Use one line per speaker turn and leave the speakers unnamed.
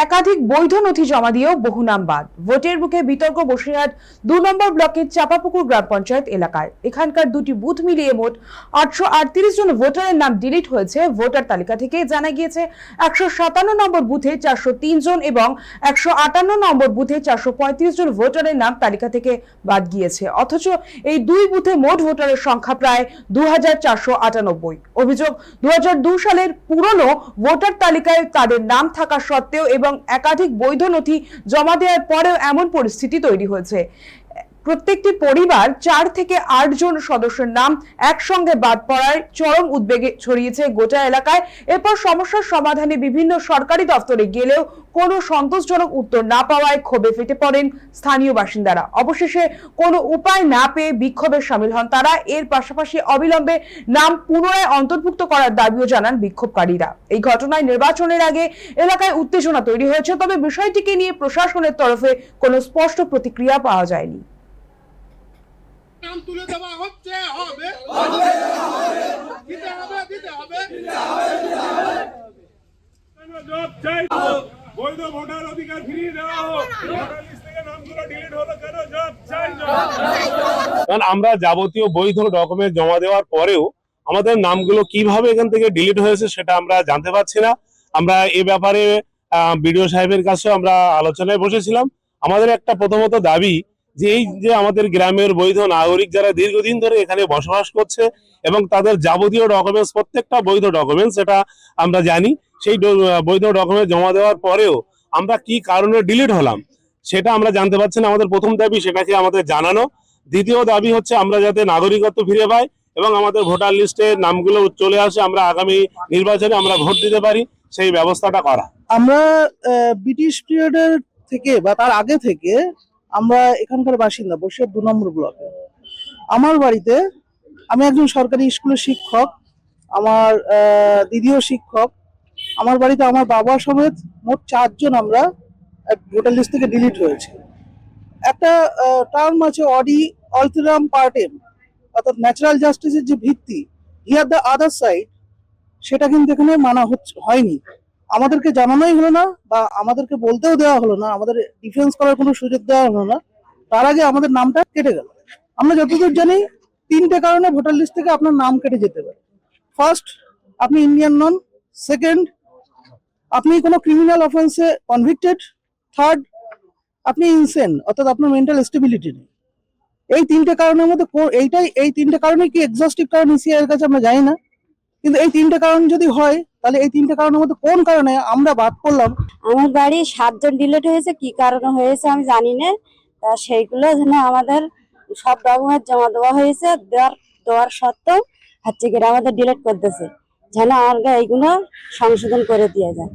একাধিক বৈধ নথি জমা দিয়েও বহু নাম বাদ। ভোটের মুখে বিতর্ক বসিরহাট ২ নম্বর ব্লকের চাপাপুকুর গ্রাম পঞ্চায়েত এলাকায়। এখানকার দুটি বুথ মিলিয়ে মোট ৮৩৮ জন ভোটারের নাম ডিলিট হয়েছে। ভোটার তালিকা থেকে জানা গিয়েছে ১৫৭ নম্বর বুথে ৪০৩ জন এবং ১৫৮ নম্বর বুথে ৪৩৫ জন ভোটারের নাম তালিকা থেকে বাদ গিয়েছে। অথচ এই দুই বুথে মোট ভোটারের সংখ্যা প্রায় ২৪৯৮। অভিযোগ, ২০০২ সালের পুরনো ভোটার তালিকায় তাদের নাম থাকা সত্ত্বেও এবং একাধিক বৈধ নথি জমা দেওয়ার পরেও এমন পরিস্থিতি তৈরি হয়েছে। প্রত্যেকটি পরিবার ৪ থেকে ৮ জন সদস্যের নাম একসঙ্গে বাদ পড়ায় চরম উদ্বেগে ছড়িয়েছে গোটা এলাকায়। এরপর সমস্যার সমাধানে বিভিন্ন সরকারি দপ্তরে গেলেও কোনো সন্তোষজনক উত্তর না পাওয়ায় ক্ষোভে ফেটে পড়েন স্থানীয় বাসিন্দারা। অবশেষে কোনো উপায় না পেয়ে বিক্ষোভে সামিল হন তারা। এর পাশাপাশি অবিলম্বে নাম পুনরায় অন্তর্ভুক্ত করার দাবিও জানান বিক্ষোভকারীরা। এই ঘটনায় নির্বাচনের আগে এলাকায় উত্তেজনা তৈরি হয়েছে, তবে বিষয়টিকে নিয়ে প্রশাসনের তরফে কোনো স্পষ্ট প্রতিক্রিয়া পাওয়া যায়নি।
নাম তুলে দেওয়া হচ্ছে, হবে দিতে হবে কেন জব চাই? বৈধ ভোটার অধিকার ফিরিয়ে দেওয়া হোক। ভোটার লিস্ট থেকে নামগুলো ডিলিট হলো কেন? জব চাই।
কারণ আমরা যাবতীয় বৈধ ডকুমেন্ট জমা দেওয়ার পরেও আমাদের নামগুলো কিভাবে এখান থেকে ডিলিট হয়েছে সেটা আমরা জানতে পারছি না। আমরা এ ব্যাপারে বিডিও সাহেবের কাছে আমরা আলোচনায় বসেছিলাম। আমাদের একটা প্রথমত দাবি যে এই যে আমাদের গ্রামের বৈধ নাগরিক যারা দীর্ঘদিন ধরে এখানে বসবাস করছে এবং তাদের যাবতীয় ডকুমেন্টস, প্রত্যেকটা বৈধ ডকুমেন্টস সেটা আমরা জানি, সেই বৈধ ডকুমেন্ট জমা দেওয়ার পরেও আমরা কি কারণে ডিলিট হলাম সেটা আমরা জানতে পারছি না। আমাদের প্রথম দাবি সেটাকে আমাদের জানানো। দ্বিতীয় দাবি হচ্ছে আমরা যাতে নাগরিকত্ব ফিরে পাই এবং আমাদের ভোটার লিস্টে নামগুলো চলে আসে, আমরা আগামী নির্বাচনে আমরা ভোট দিতে পারি, সেই ব্যবস্থাটা করা।
আমরা ব্রিটিশ পিরিয়ডের থেকে বা তার আগে থেকে আমরা এখানকার বাসিন্দা, বসিরহাট ২ নম্বর ব্লকে। আমার বাড়িতে, আমি একজন সরকারি স্কুলের শিক্ষক, আমার দিদিও শিক্ষক। আমার বাড়িতে আমার বাবা সমেত মোট ৪ জন আমরা ভোটার লিস্ট থেকে ডিলিট হয়েছে। একটা টার্ম আছে অডি অল্টারাম পার্টেম, অর্থাৎ ন্যাচারাল জাস্টিসের যে ভিত্তি, হিয়ার দ্য আদার সাইড, সেটা কিন্তু এখানে মানা হয়নি। আমাদেরকে জানানোই হলো না বা আমাদেরকে বলতেও দেওয়া হলো না, আমাদের ডিফেন্স করার কোনো সুযোগ দেওয়া হলো না। তার আগে আমাদের নামটা কেটে গেল। আমরা যতদূর জানি ৩টে কারণে ভোটার লিস্ট থেকে আপনার নাম কেটে যেতে পারে। ফার্স্ট, আপনি ইন্ডিয়ান নন। সেকেন্ড, আপনি কোনো ক্রিমিনাল অফেন্সে কনভিক্টেড। থার্ড, আপনি ইনসেন, অর্থাৎ আপনার মেন্টাল স্টেবিলিটি নেই। এই ৩টে কারণের মধ্যে এই ৩টে কারণে কি এক্সস্টিভ কারণ ইসিআই এর কাছে আমরা জানি না, কিন্তু এই ৩টে কারণ যদি হয় তাহলে এই ৩টে কারণের মধ্যে কোন কারণে আমরা বাদ পড়লাম?
আমার বাড়ি ৭ জন ডিলিট হয়েছে, কি কারণে হয়েছে আমি জানি না। তা সেইগুলো যেন আমাদের সব ডকুমেন্ট জমা দেওয়া হয়েছে, দেওয়ার সত্ত্বেও হচ্ছে কি আমাদের ডিলিট করতেছে, যেন আমাদের এইগুলো সংশোধন করে দিয়ে যায়।